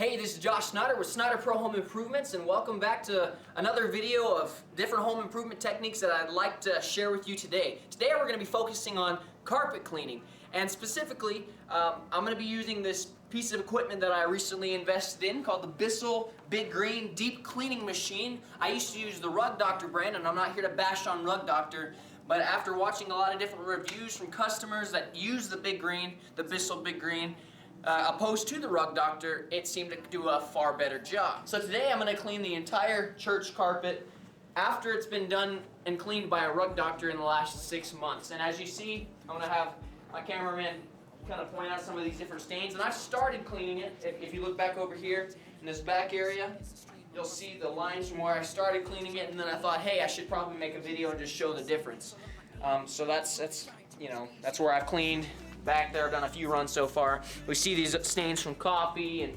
Hey, this is Josh Snyder with SnyderPro Home Improvements, and welcome back to another video of different home improvement techniques that I'd like to share with you today. Today we're going to be focusing on carpet cleaning, and specifically I'm going to be using this piece of equipment that I recently invested in called the Bissell Big Green Deep Cleaning Machine. I used to use the Rug Doctor brand, and I'm not here to bash on Rug Doctor, but after watching a lot of different reviews from customers that use the Bissell Big Green, opposed to the Rug Doctor, it seemed to do a far better job. So today I'm going to clean the entire church carpet after it's been done and cleaned by a Rug Doctor in the last 6 months. And as you see, I'm going to have my cameraman kind of point out some of these different stains. And I've started cleaning it. If you look back over here in this back area, you'll see the lines from where I started cleaning it, and then I thought, hey, I should probably make a video and just show the difference. So that's where I've cleaned. Back there, I've done a few runs so far. We see these stains from coffee,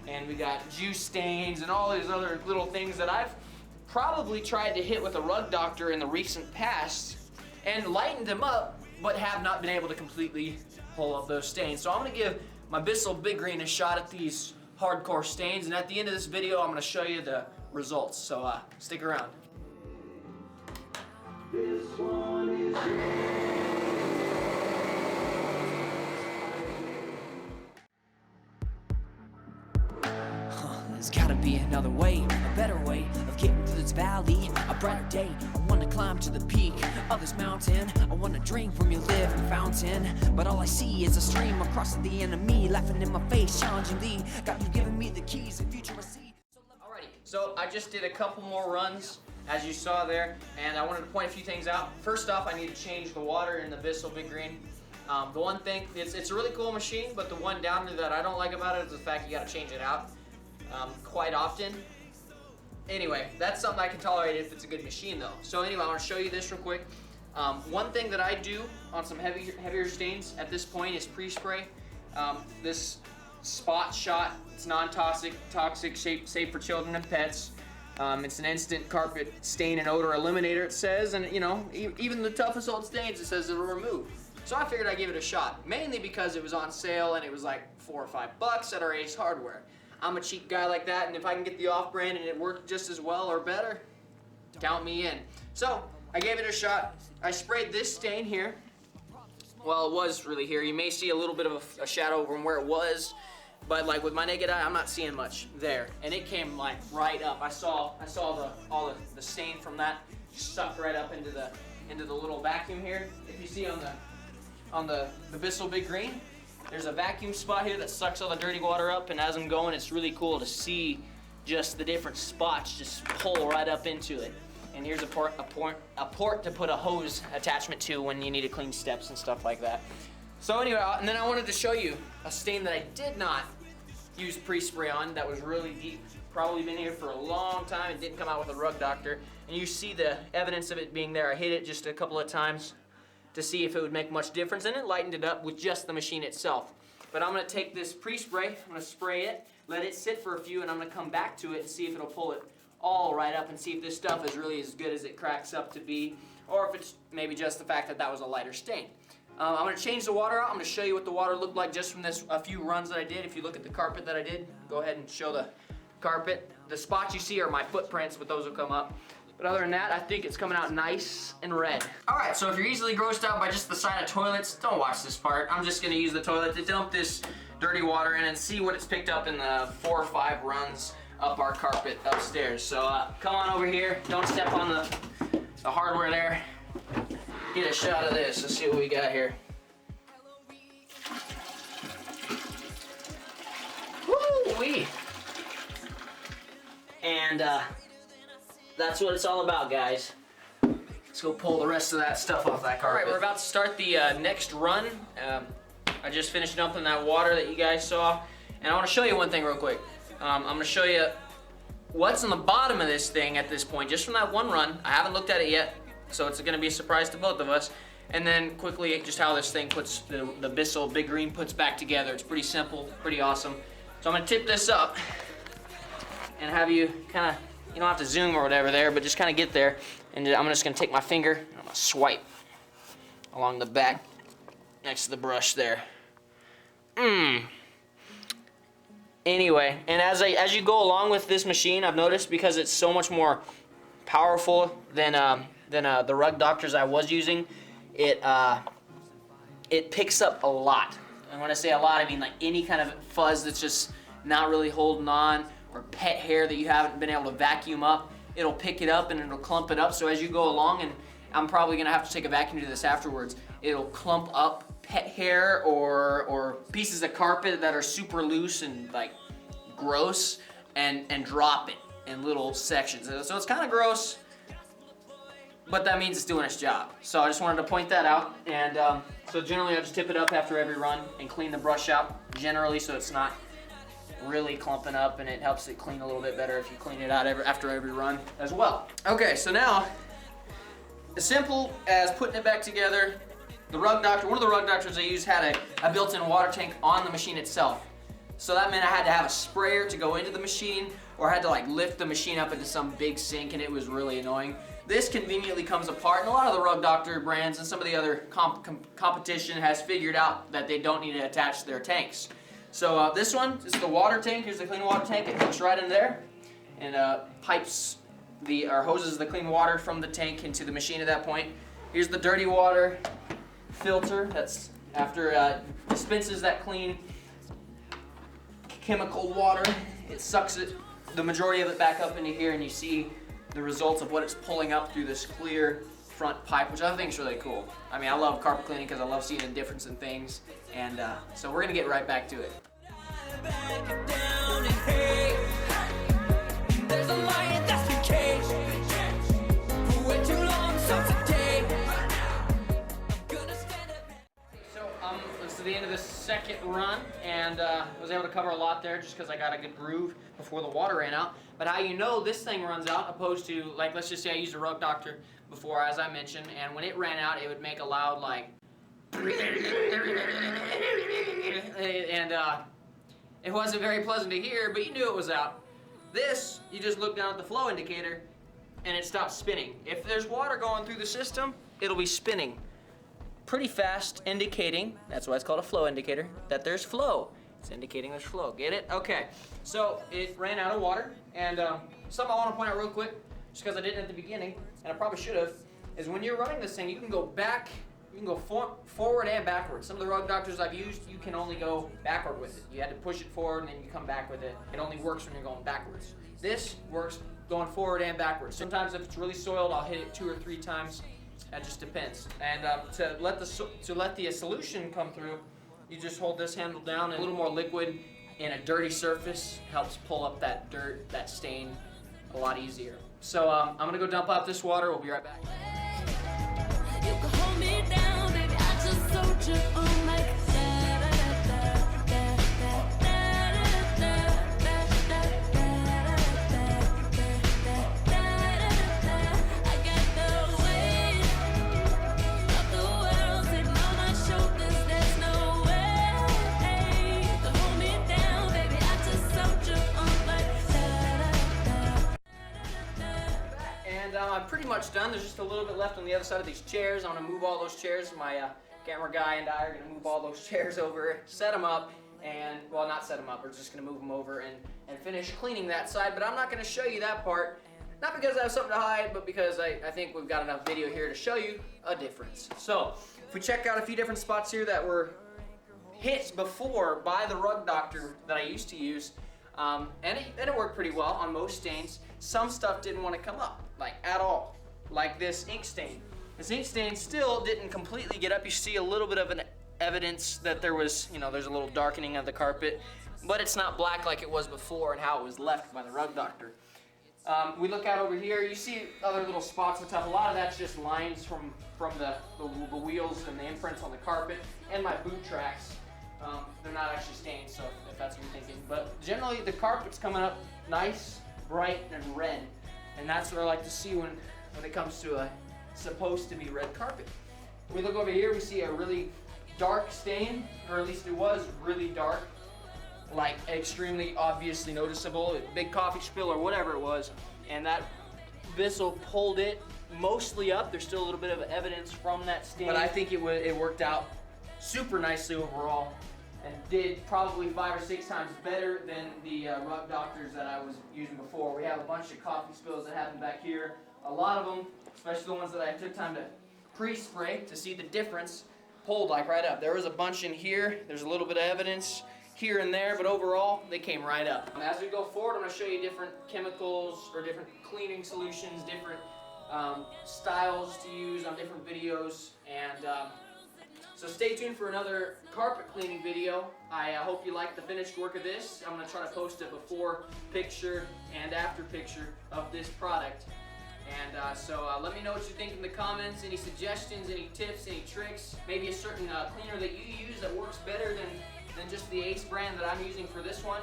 and we got juice stains and all these other little things that I've probably tried to hit with a Rug Doctor in the recent past and lightened them up, but have not been able to completely pull up those stains. So I'm going to give my Bissell Big Green a shot at these hardcore stains, and at the end of this video I'm going to show you the results. So stick around. This one is There's gotta be another way, a better way of getting through this valley, a brighter day. I wanna climb to the peak of this mountain. I wanna drink from your living fountain, but all I see is a stream across the enemy, laughing in my face, challengingly. God, you've given me the keys, the future I see. Alrighty, so I just did a couple more runs, as you saw there, and I wanted to point a few things out. First off, I need to change the water in the Bissell Big Green. The one thing, it's a really cool machine, but the one downer that I don't like about it is the fact you gotta change it out quite often. Anyway, that's something I can tolerate if it's a good machine though. So anyway, I want to show you this real quick. One thing that I do on some heavier stains at this point is pre-spray. This Spot Shot, it's non-toxic, safe for children and pets. It's an instant carpet stain and odor eliminator, it says, and you know, even the toughest old stains, it says it'll remove. So I figured I'd give it a shot, mainly because it was on sale and it was like $4 or $5 at our Ace Hardware. I'm a cheap guy like that, and if I can get the off-brand and it worked just as well or better, count me in. So I gave it a shot. I sprayed this stain here. Well, it was really here. You may see a little bit of a shadow from where it was, but like with my naked eye, I'm not seeing much there. And it came like right up. I saw all the stain from that sucked right up into the little vacuum here. If you see on the Bissell Big Green, there's a vacuum spot here that sucks all the dirty water up, and as I'm going, it's really cool to see just the different spots just pull right up into it. And here's a port to put a hose attachment to when you need to clean steps and stuff like that. So anyway, and then I wanted to show you a stain that I did not use pre-spray on that was really deep. Probably been here for a long time and didn't come out with a Rug Doctor. And you see the evidence of it being there. I hit it just a couple of times to see if it would make much difference, and it lightened it up with just the machine itself. But I'm going to take this pre-spray, I'm going to spray it, let it sit for a few, and I'm going to come back to it and see if it'll pull it all right up and see if this stuff is really as good as it cracks up to be, or if it's maybe just the fact that that was a lighter stain. I'm going to change the water out. I'm going to show you what the water looked like just from a few runs that I did. If you look at the carpet that I did, go ahead and show the carpet. The spots you see are my footprints, but those will come up. But other than that, I think it's coming out nice and red. Alright, so if you're easily grossed out by just the sight of toilets, don't watch this part. I'm just going to use the toilet to dump this dirty water in and see what it's picked up in the 4 or 5 runs up our carpet upstairs. So come on over here, don't step on the hardware there. Get a shot of this, let's see what we got here. Woo-wee! And that's what it's all about, guys. Let's go pull the rest of that stuff off that carpet. Alright, we're about to start the next run. I just finished dumping that water that you guys saw. And I want to show you one thing real quick. I'm going to show you what's on the bottom of this thing at this point, just from that one run. I haven't looked at it yet, so it's going to be a surprise to both of us. And then quickly, just how this thing puts, the Bissell Big Green puts back together. It's pretty simple, pretty awesome. So I'm going to tip this up and have you kind of, you don't have to zoom or whatever there, but just kind of get there. And I'm just going to take my finger and I'm going to swipe along the back next to the brush there. Anyway, and as you go along with this machine, I've noticed, because it's so much more powerful than the Rug Doctors I was using, it picks up a lot. And when I say a lot, I mean like any kind of fuzz that's just not really holding on, or pet hair that you haven't been able to vacuum up, it'll pick it up and it'll clump it up. So as you go along, and I'm probably gonna have to take a vacuum to this afterwards, it'll clump up pet hair or pieces of carpet that are super loose and like gross, and drop it in little sections. So it's kind of gross, but that means it's doing its job. So I just wanted to point that out. And so generally I just tip it up after every run and clean the brush out generally, so it's not really clumping up, and it helps it clean a little bit better if you clean it out after every run as well. Okay, so now, as simple as putting it back together, the Rug Doctor, one of the Rug Doctors I used had a built-in water tank on the machine itself. So that meant I had to have a sprayer to go into the machine, or I had to like lift the machine up into some big sink, and it was really annoying. This conveniently comes apart, and a lot of the Rug Doctor brands and some of the other competition has figured out that they don't need to attach their tanks. So this one is the water tank. Here's the clean water tank. It hooks right in there, and pipes or hoses the clean water from the tank into the machine at that point. Here's the dirty water filter. That's after dispenses that clean chemical water. It sucks it, the majority of it, back up into here, and you see the results of what it's pulling up through this clear front pipe, which I think is really cool. I mean, I love carpet cleaning because I love seeing the difference in things, and so we're gonna get right back to it. It's the end of the second run, and was able to cover a lot there just because I got a good groove before the water ran out. But how you know this thing runs out, opposed to, like, let's just say I used a Rug Doctor before, as I mentioned, and when it ran out, it would make a loud, like, and it wasn't very pleasant to hear, but you knew it was out. This, you just look down at the flow indicator, and it stops spinning. If there's water going through the system, it'll be spinning pretty fast, indicating, that's why it's called a flow indicator, that there's flow. It's indicating there's flow. Get it? Okay. So it ran out of water, and something I want to point out real quick, just because I didn't at the beginning, and I probably should have, is when you're running this thing, you can go back, you can go forward and backwards. Some of the Rug Doctors I've used, you can only go backward with it. You had to push it forward, and then you come back with it. It only works when you're going backwards. This works going forward and backwards. Sometimes if it's really soiled, I'll hit it 2 or 3 times. That just depends. And to let the solution come through, you just hold this handle down, and a little more liquid in a dirty surface helps pull up that dirt, that stain, a lot easier. So I'm gonna go dump out this water. We'll be right back. You can hold me down, baby. I just told you I'm like I'm pretty much done. There's just a little bit left on the other side of these chairs. I'm gonna move all those chairs. My camera guy and I are gonna move all those chairs over, set them up, and, well, not set them up, we're just gonna move them over and finish cleaning that side. But I'm not gonna show you that part, not because I have something to hide, but because I think we've got enough video here to show you a difference. So if we check out a few different spots here that were hit before by the Rug Doctor that I used to use, and it worked pretty well on most stains. Some stuff didn't want to come up, like at all, like this ink stain. This ink stain still didn't completely get up. You see a little bit of an evidence that there was, there's a little darkening of the carpet, but it's not black like it was before and how it was left by the Rug Doctor. We look out over here, you see other little spots and stuff. A lot of that's just lines from the wheels and the imprints on the carpet and my boot tracks. They're not actually stained, so if that's what you're thinking. But generally the carpet's coming up nice, bright, and red. And that's what I like to see when it comes to a supposed to be red carpet. We look over here, we see a really dark stain, or at least it was really dark, like extremely obviously noticeable, a big coffee spill or whatever it was, and that Bissell pulled it mostly up. There's still a little bit of evidence from that stain, but I think it worked out super nicely overall. and did probably 5 or 6 times better than the rug doctors that I was using before. We have a bunch of coffee spills that happened back here. A lot of them, especially the ones that I took time to pre-spray to see the difference, pulled like right up. There was a bunch in here. There's a little bit of evidence here and there, but overall, they came right up. As we go forward, I'm going to show you different chemicals or different cleaning solutions, different styles to use on different videos, and so stay tuned for another carpet cleaning video. I hope you like the finished work of this. I'm going to try to post a before picture and after picture of this product. And so let me know what you think in the comments, any suggestions, any tips, any tricks, maybe a certain cleaner that you use that works better than just the Ace brand that I'm using for this one.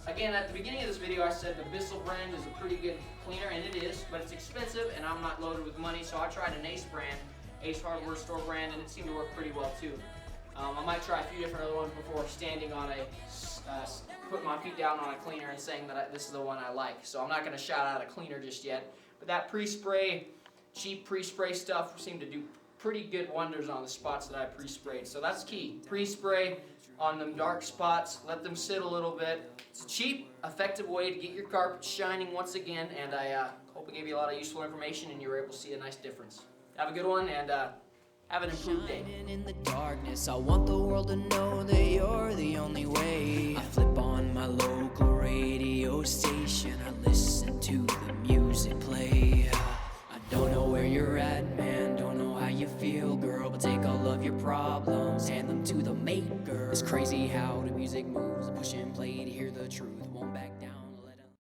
Again, at the beginning of this video I said the Bissell brand is a pretty good cleaner, and it is, but it's expensive and I'm not loaded with money, so I tried an Ace brand, Ace Hardware Store brand, and it seemed to work pretty well too. I might try a few different other ones before standing on putting my feet down on a cleaner and saying that this is the one I like. So I'm not going to shout out a cleaner just yet, but that pre-spray, cheap pre-spray stuff seemed to do pretty good wonders on the spots that I pre-sprayed. So that's key. Pre-spray on them dark spots, let them sit a little bit. It's a cheap, effective way to get your carpet shining once again, and I hope it gave you a lot of useful information and you were able to see a nice difference. Have a good one, and have an improved day. Shining in the darkness, I want the world to know that you're the only way. I flip on my local radio station, I listen to the music play. I don't know where you're at, man, don't know how you feel, girl, but take all of your problems, hand them to the maker. It's crazy how the music moves, push and play to hear the truth, won't back down.